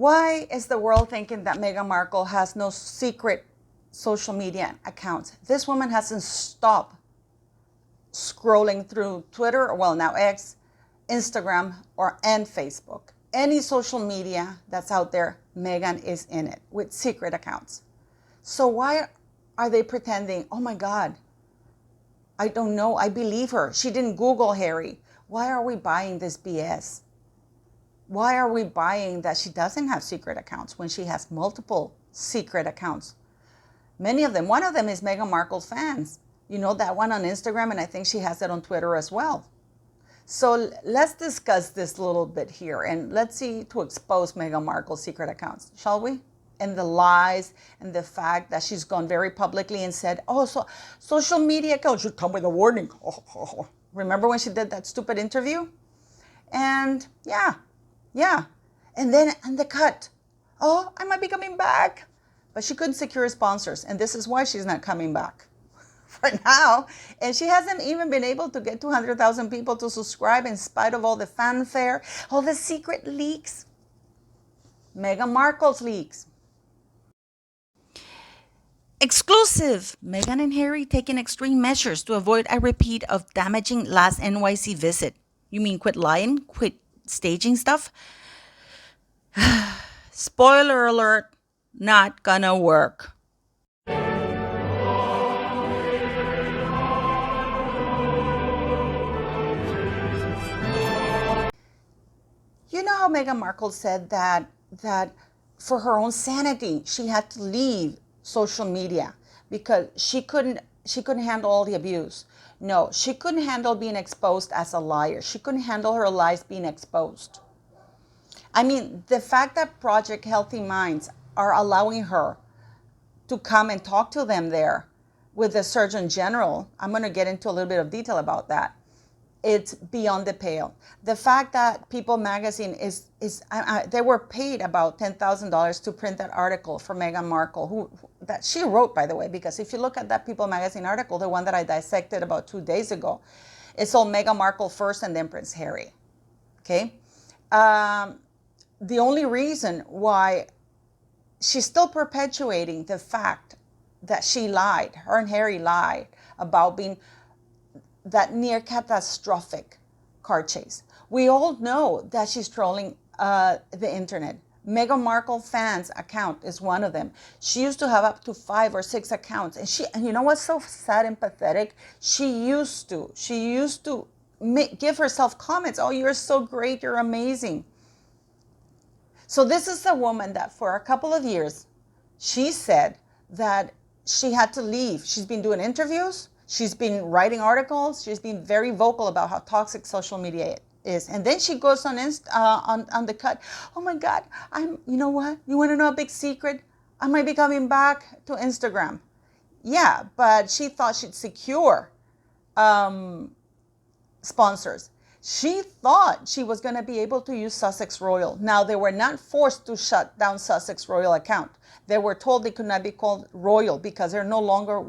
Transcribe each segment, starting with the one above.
Why is the world thinking that Meghan Markle has no secret social media accounts? This woman hasn't stopped scrolling through Twitter, well, now X, Instagram, and Facebook. Any social media that's out there, Meghan is in it with secret accounts. So why are they pretending, oh my God, I don't know, I believe her. She didn't Google Harry. Why are we buying this BS? Why are we buying that she doesn't have secret accounts when she has multiple secret accounts? Many of them. One of them is Meghan Markle's fans. You know, that one on Instagram, and I think she has it on Twitter as well. So let's discuss this a little bit here, and let's see to expose Meghan Markle's secret accounts, shall we? And the lies and the fact that she's gone very publicly and said, oh, so social media accounts should come with a warning. Remember when she did that stupid interview? And yeah. And then on the cut, oh, I might be coming back. But she couldn't secure sponsors, and this is why she's not coming back for now. And she hasn't even been able to get 200,000 people to subscribe in spite of all the fanfare, all the secret leaks. Meghan Markle's leaks. Exclusive! Meghan and Harry taking extreme measures to avoid a repeat of damaging last NYC visit. You mean quit lying? Quit staging stuff? Spoiler alert, not gonna work. You know how Meghan Markle said that for her own sanity, she had to leave social media because she couldn't handle all the abuse. No, she couldn't handle being exposed as a liar. She couldn't handle her lies being exposed. I mean, the fact that Project Healthy Minds are allowing her to come and talk to them there with the Surgeon General, I'm going to get into a little bit of detail about that. It's beyond the pale. The fact that People magazine they were paid about $10,000 to print that article for Meghan Markle, that she wrote, by the way, because if you look at that People magazine article, the one that I dissected about 2 days ago, it's all Meghan Markle first and then Prince Harry. Okay? The only reason why she's still perpetuating the fact that she lied, her and Harry lied about being that near catastrophic car chase. We all know that she's trolling the internet. Meghan Markle fans account is one of them. She used to have up to 5 or 6 accounts, and you know what's so sad and pathetic? She used to give herself comments. Oh, you're so great, you're amazing. So this is a woman that for a couple of years, she said that she had to leave. She's been doing interviews. She's been writing articles. She's been very vocal about how toxic social media is. And then she goes on the cut. Oh my God, you know what? You want to know a big secret? I might be coming back to Instagram. Yeah, but she thought she'd secure sponsors. She thought she was going to be able to use Sussex Royal. Now, they were not forced to shut down Sussex Royal account. They were told they could not be called Royal because they're no longer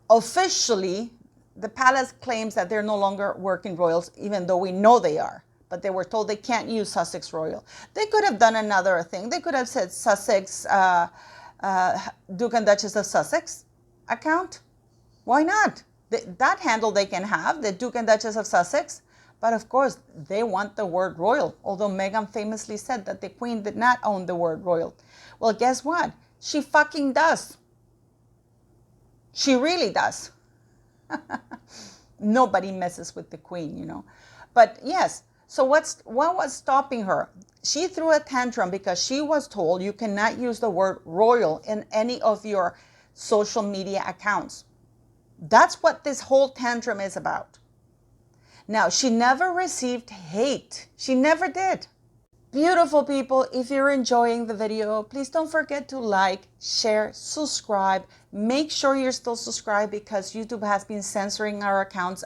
officially, the palace claims that they're no longer working royals, even though we know they are. But they were told they can't use Sussex Royal. They could have done another thing. They could have said Sussex, Duke and Duchess of Sussex account. Why not? That handle they can have, the Duke and Duchess of Sussex. But of course, they want the word royal, although Meghan famously said that the Queen did not own the word royal. Well, guess what? She fucking does. She really does. Nobody messes with the Queen, you know. But yes, so what was stopping her? She threw a tantrum because she was told you cannot use the word royal in any of your social media accounts. That's what this whole tantrum is about. Now, she never received hate. She never did. Beautiful people, if you're enjoying the video, please don't forget to like, share, subscribe. Make sure you're still subscribed because YouTube has been censoring our accounts,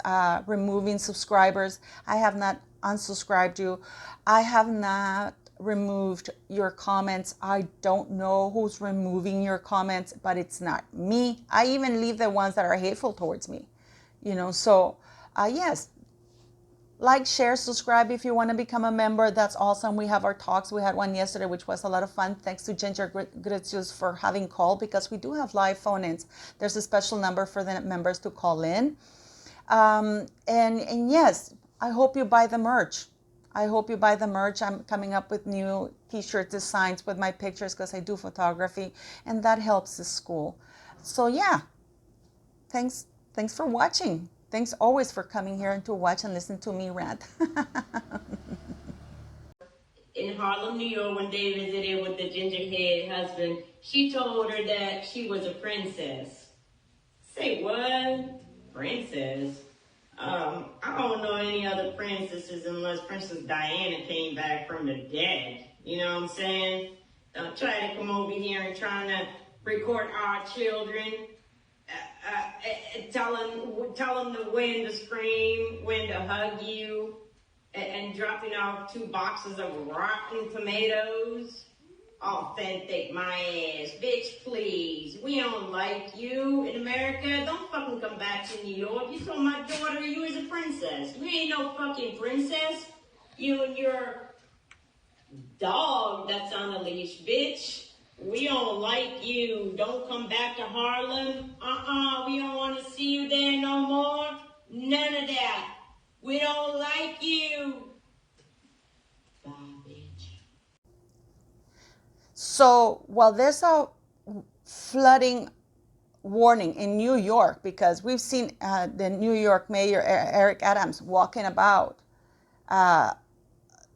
removing subscribers. I have not unsubscribed you. I have not removed your comments. I don't know who's removing your comments, but it's not me. I even leave the ones that are hateful towards me, you know. So yes, Like, share, subscribe if you want to become a member. That's awesome. We have our talks. We had one yesterday, which was a lot of fun. Thanks to Ginger Gritius for having called, because we do have live phone-ins. There's a special number for the members to call in. And yes, I hope you buy the merch. I hope you buy the merch. I'm coming up with new t-shirt designs with my pictures because I do photography, and that helps the school. So yeah, thanks for watching. Thanks always for coming here and to watch and listen to me rant. In Harlem, New York, when they visited with the gingerhead husband, she told her that she was a princess. Say what? Princess? I don't know any other princesses unless Princess Diana came back from the dead. You know what I'm saying? Try to come over here and trying to record our children. Tell them to when to scream, when to hug you, and dropping off 2 boxes of rotten tomatoes. Authentic, my ass. Bitch, please. We don't like you in America. Don't fucking come back to New York. You told my daughter you was a princess. You ain't no fucking princess. You and your dog that's on a leash, bitch. We don't like you. Don't come back to Harlem. We don't want to see you there no more. None of that. We don't like you. Bye, bitch. So while there's a flooding warning in New York, because we've seen the New York Mayor Eric Adams walking about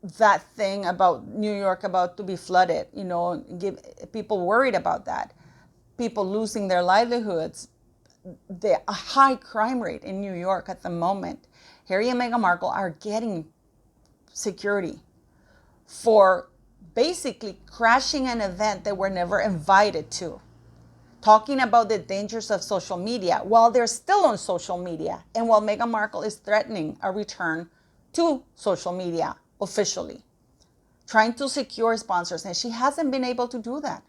that thing about New York about to be flooded, give people worried about that, people losing their livelihoods, the high crime rate in New York at the moment. Harry and Meghan Markle are getting security for basically crashing an event they were never invited to, talking about the dangers of social media while they're still on social media, and while Meghan Markle is threatening a return to social media officially, trying to secure sponsors, and she hasn't been able to do that.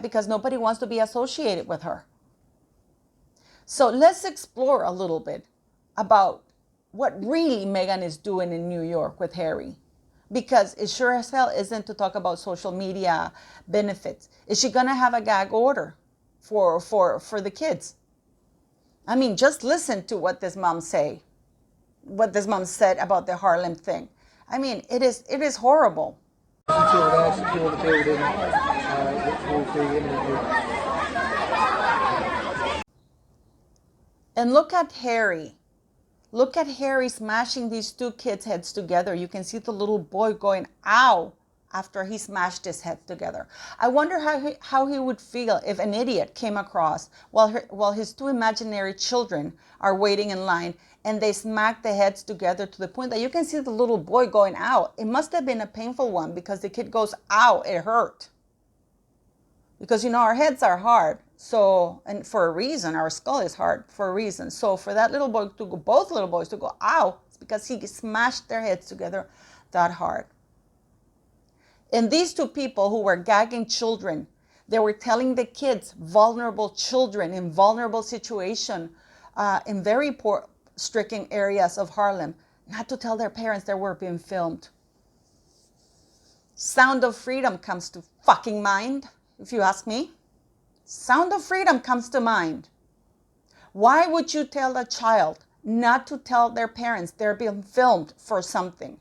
Because nobody wants to be associated with her. So let's explore a little bit about what really Meghan is doing in New York with Harry. Because it sure as hell isn't to talk about social media benefits. Is she going to have a gag order for the kids? I mean, just listen to what this mom said about the Harlem thing. I mean, it is horrible. And look at Harry. Look at Harry smashing these 2 kids' heads together. You can see the little boy going, ow, after he smashed his head together. I wonder how he would feel if an idiot came across while his 2 imaginary children are waiting in line and they smack the heads together to the point that you can see the little boy going, ow. It must have been a painful one because the kid goes, ow, it hurt. Because, our heads are hard. So, and for a reason, our skull is hard for a reason. So for that little boy to go, both little boys to go, ow, it's because he smashed their heads together that hard. And these 2 people who were gagging children, they were telling the kids, vulnerable children in vulnerable situation, in very poor, stricken areas of Harlem, not to tell their parents they were being filmed. Sound of Freedom comes to fucking mind, if you ask me. Sound of Freedom comes to mind. Why would you tell a child not to tell their parents they're being filmed for something?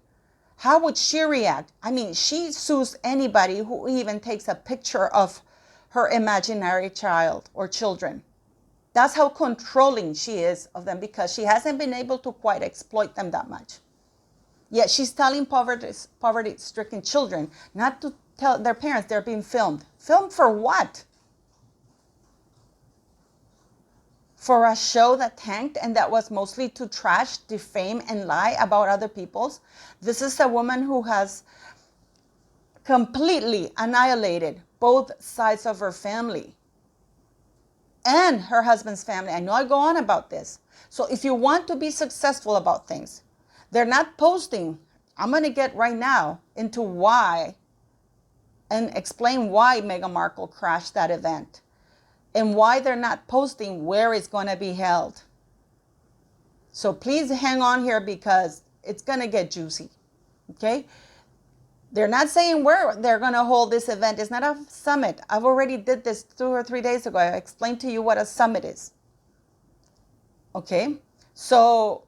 How would she react? I mean, she sues anybody who even takes a picture of her imaginary child or children. That's how controlling she is of them, because she hasn't been able to quite exploit them that much. Yet she's telling poverty-stricken children not to tell their parents they're being filmed. Filmed for what? For a show that tanked and that was mostly to trash, defame, and lie about other people's. This is a woman who has completely annihilated both sides of her family and her husband's family. I know I go on about this. So if you want to be successful about things, they're not posting. I'm going to get right now into why and explain why Meghan Markle crashed that event and why they're not posting where it's going to be held. So please hang on here, because it's going to get juicy. Okay? They're not saying where they're going to hold this event. It's not a summit. I've already did this 2 or 3 days ago. I explained to you what a summit is. Okay? So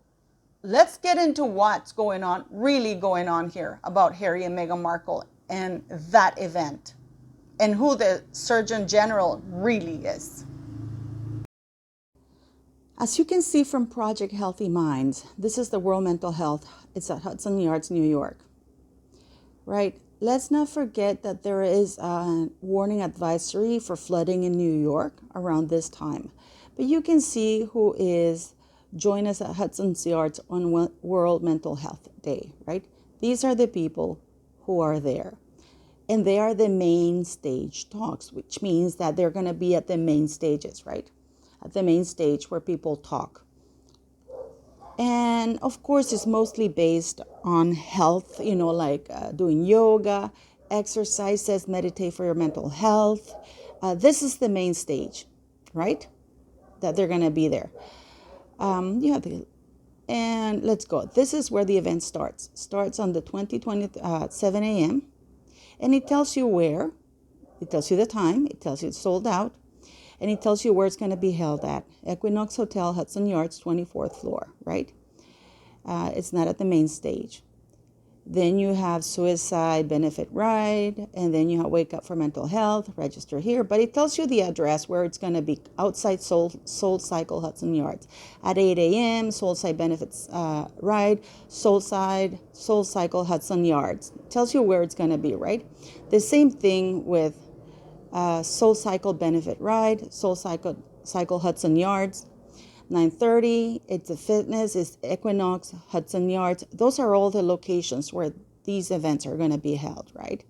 let's get into what's going on, really going on here about Harry and Meghan Markle and that event and who the Surgeon General really is. As you can see from Project Healthy Minds, this is the World Mental Health. It's at Hudson Yards, New York. Right? Let's not forget that there is a warning advisory for flooding in New York around this time. But you can see who is join us at Hudson Yards on World Mental Health Day, right? These are the people who are there. And they are the main stage talks, which means that they're going to be at the main stages, right? At the main stage where people talk. And of course, it's mostly based on health, like doing yoga, exercises, meditate for your mental health. This is the main stage, right? That they're going to be there. And let's go. This is where the event starts. Starts on the 2020, 7 a.m. And it tells you where. It tells you the time. It tells you it's sold out. And it tells you where it's going to be held at. Equinox Hotel, Hudson Yards, 24th floor, right? It's not at the main stage. Then you have suicide benefit ride, and then you have wake up for mental health, register here. But it tells you the address where it's going to be outside Soul Cycle, Hudson Yards. At 8 a.m., Soul Side benefits ride, Soul Cycle, Hudson Yards. It tells you where it's going to be, right? The same thing with Soul Cycle benefit ride, Soul Cycle Hudson Yards. 9:30, it's a fitness, it's Equinox, Hudson Yards. Those are all the locations where these events are going to be held, right?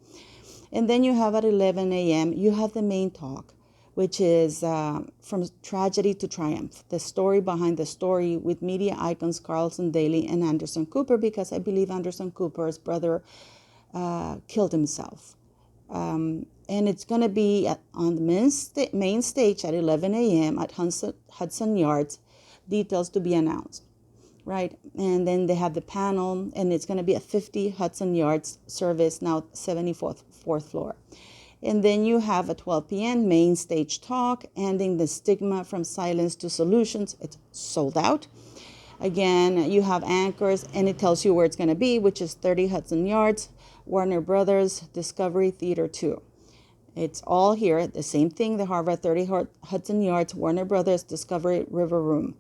And then you have at 11 a.m., you have the main talk, which is from tragedy to triumph, the story behind the story with media icons Carlson Daly and Anderson Cooper, because I believe Anderson Cooper's brother killed himself. And it's going to be on the main stage at 11 a.m. at Hudson Yards. Details to be announced, right? And then they have the panel, and it's going to be a 50 Hudson Yards service, now 74th floor. And then you have at 12 p.m. main stage talk, ending the stigma from silence to solutions. It's sold out. Again, you have anchors, and it tells you where it's going to be, which is 30 Hudson Yards, Warner Brothers, Discovery Theater 2. It's all here, the same thing, the Harvard 30 Hudson Yards, Warner Brothers, Discovery River Room.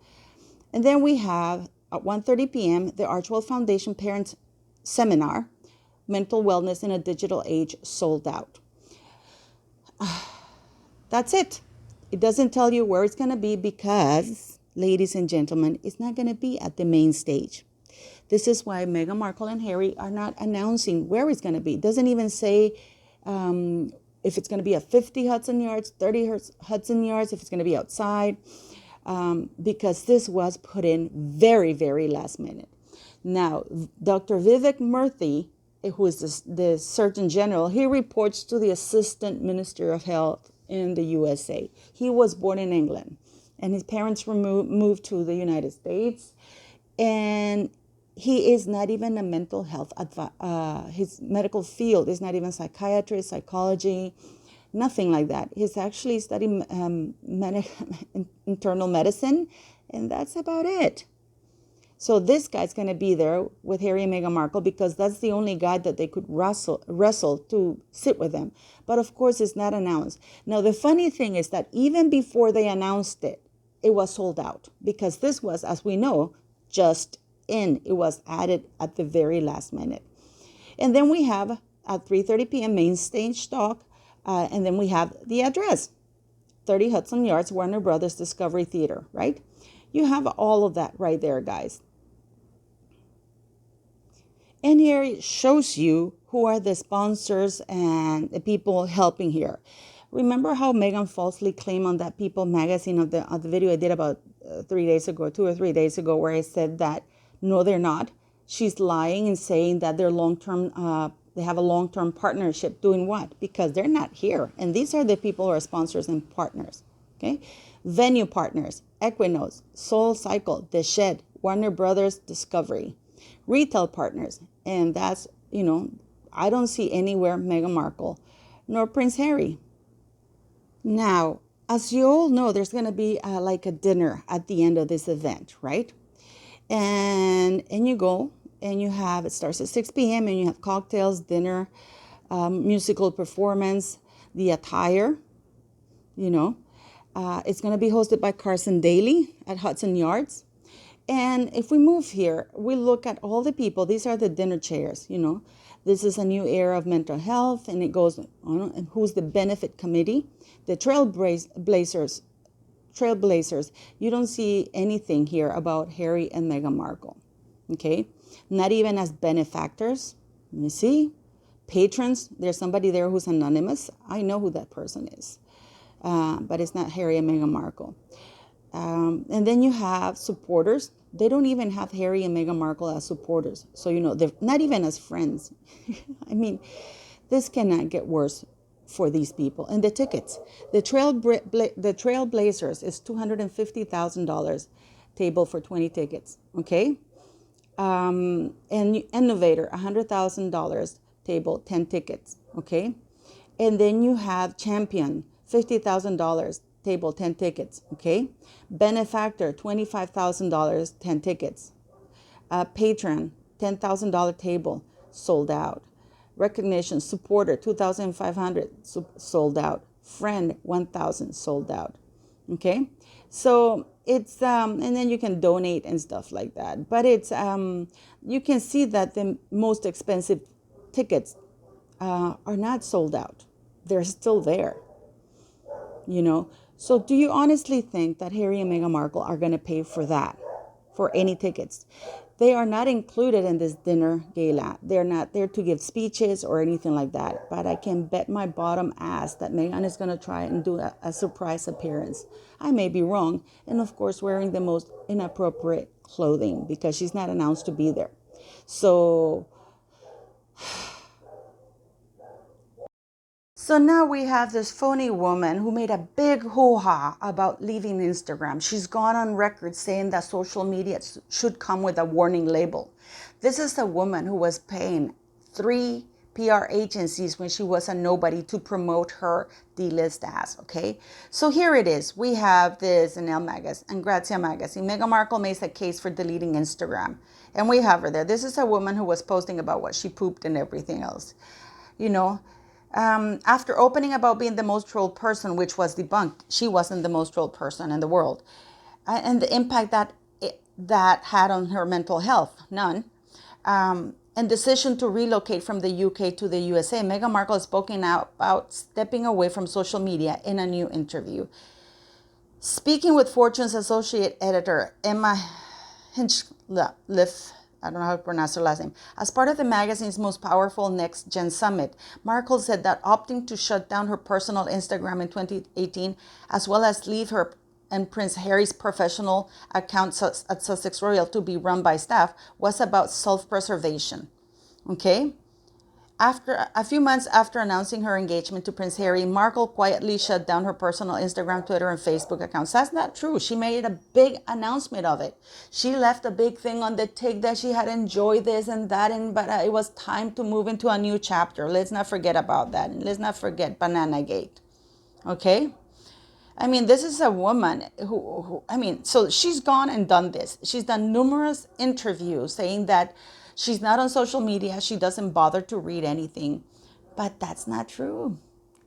And then we have, at 1:30 p.m., the Archewell Foundation Parents Seminar, Mental Wellness in a Digital Age, sold out. That's it. It doesn't tell you where it's going to be because, ladies and gentlemen, it's not going to be at the main stage. This is why Meghan Markle and Harry are not announcing where it's going to be. It doesn't even say if it's going to be at 50 Hudson Yards, 30 Hudson Yards, if it's going to be outside, because this was put in very, very last minute. Now, Dr. Vivek Murthy, who is the Surgeon General, he reports to the Assistant Minister of Health in the USA. He was born in England, and his parents were moved to the United States, and he is not even a mental health his medical field is not even psychiatry, psychology, nothing like that. He's actually studying internal medicine, and that's about it. So this guy's going to be there with Harry and Meghan Markle because that's the only guy that they could wrestle to sit with them. But of course, it's not announced. Now, the funny thing is that even before they announced it, it was sold out because this was, as we know, just in. It was added at the very last minute. And then we have at 3:30 p.m. main stage talk, and then we have the address, 30 Hudson Yards, Warner Brothers Discovery Theater, right? You have all of that right there, guys. And here it shows you who are the sponsors and the people helping here. Remember how Meghan falsely claimed on that People magazine of the video I did about 3 days ago, 2 or 3 days ago, where I said that no, they're not. She's lying and saying that they're they have a long-term partnership. Doing what? Because they're not here. And these are the people who are sponsors and partners. Okay, venue partners: Equinox, Soul Cycle, The Shed, Warner Brothers Discovery. retail partners. And that's, I don't see anywhere Meghan Markle nor Prince Harry. Now, as you all know, there's going to be like a dinner at the end of this event, right? And you go and you have, it starts at 6 p.m. and you have cocktails, dinner, musical performance, the attire, it's going to be hosted by Carson Daly at Hudson Yards. And if we move here, we look at all the people. These are the dinner chairs, This is a new era of mental health, and it goes on. And who's the benefit committee? The trailblazers. You don't see anything here about Harry and Meghan Markle, okay? Not even as benefactors. Let me see. Patrons, there's somebody there who's anonymous. I know who that person is, but it's not Harry and Meghan Markle. And then you have supporters. They don't even have Harry and Meghan Markle as supporters. So, they're not even as friends. I mean, this cannot get worse for these people. And the tickets. The Trailblazers is $250,000 table for 20 tickets, okay? And Innovator, $100,000 table, 10 tickets, okay? And then you have Champion, $50,000 table, 10 tickets, okay? Benefactor, $25,000, 10 tickets. Patron, $10,000 table, sold out. Recognition, supporter, $2,500, sold out. Friend, $1,000, sold out, okay? So it's, and then you can donate and stuff like that. But it's, you can see that the most expensive tickets are not sold out. They're still there, So do you honestly think that Harry and Meghan Markle are going to pay for that, for any tickets? They are not included in this dinner gala. They're not there to give speeches or anything like that. But I can bet my bottom ass that Meghan is going to try and do a surprise appearance. I may be wrong. And of course, wearing the most inappropriate clothing because she's not announced to be there. So now we have this phony woman who made a big hoo-ha about leaving Instagram. She's gone on record saying that social media should come with a warning label. This is a woman who was paying 3 PR agencies when she was a nobody to promote her D-list ass, okay? So here it is. We have this in Elle Magazine and Grazia Magazine. Meghan Markle makes a case for deleting Instagram. And we have her there. This is a woman who was posting about what she pooped and everything else, After opening about being the most trolled person, which was debunked, she wasn't the most trolled person in the world. And the impact that had on her mental health, none. And decision to relocate from the UK to the USA, Meghan Markle has spoken out about stepping away from social media in a new interview. Speaking with Fortune's associate editor, Emma Hinchliffe, I don't know how to pronounce her last name. As part of the magazine's most powerful Next Gen Summit, Markle said that opting to shut down her personal Instagram in 2018, as well as leave her and Prince Harry's professional account at Sussex Royal to be run by staff, was about self-preservation. Okay? After a few months after announcing her engagement to Prince Harry, Markle quietly shut down her personal Instagram, Twitter, and Facebook accounts. That's not true. She made a big announcement of it. She left a big thing on the tick that she had enjoyed this and that, but it was time to move into a new chapter. Let's not forget about that. And let's not forget Banana Gate. Okay? I mean, this is a woman so she's gone and done this. She's done numerous interviews saying that she's not on social media. She doesn't bother to read anything. But that's not true.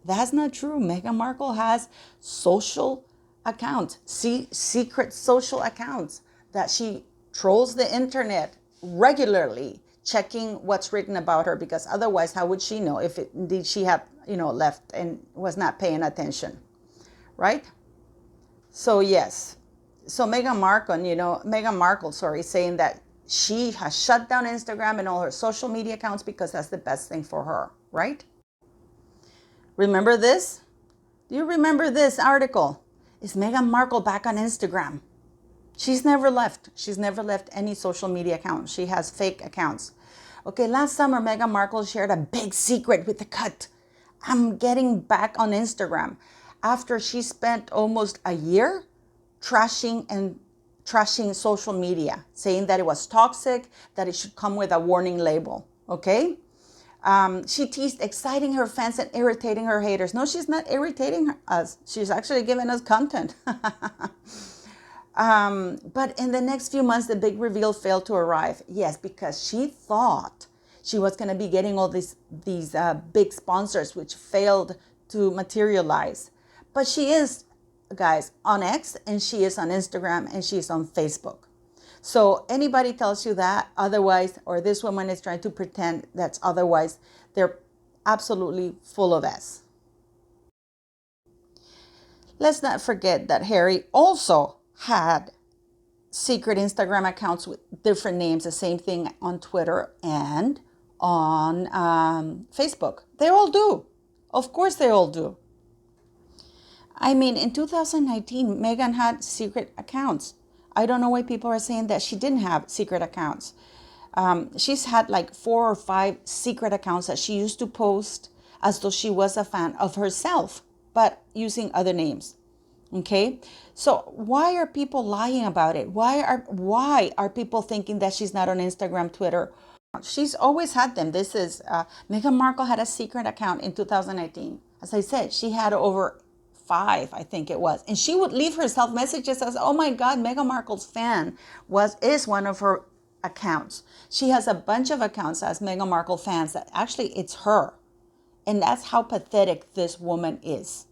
That's not true. Meghan Markle has social accounts, secret social accounts that she trolls the internet regularly, checking what's written about her, because otherwise, how would she know if indeed she had, left and was not paying attention, right? So yes. So Meghan Markle, saying that she has shut down Instagram and all her social media accounts because that's the best thing for her, right? Remember this? Do you remember this article? Is Meghan Markle back on Instagram? She's never left. She's never left any social media account. She has fake accounts. Okay, last summer, Meghan Markle shared a big secret with the cut. I'm getting back on Instagram after she spent almost a year trashing and trashing social media, saying that it was toxic, that it should come with a warning label. Okay. She teased exciting her fans and irritating her haters. No, she's not irritating us. She's actually giving us content. But in the next few months, the big reveal failed to arrive. Yes, because she thought she was going to be getting all these big sponsors, which failed to materialize. But she is, guys, on X, and she is on Instagram, and she's on Facebook. So anybody tells you that otherwise, or this woman is trying to pretend that's otherwise, they're absolutely full of S. Let's not forget that Harry also had secret Instagram accounts with different names, the same thing on Twitter and on Facebook. They all do. Of course they all do. I mean, in 2019, Meghan had secret accounts. I don't know why people are saying that she didn't have secret accounts. She's had like 4 or 5 secret accounts that she used to post as though she was a fan of herself, but using other names. Okay, so why are people lying about it? Why are people thinking that she's not on Instagram, Twitter? She's always had them. This is Meghan Markle had a secret account in 2018. As I said, she had over 5, I think it was, and she would leave herself messages as, "Oh my God, Meghan Markle's fan is one of her accounts." She has a bunch of accounts as Meghan Markle fans that actually it's her, and that's how pathetic this woman is.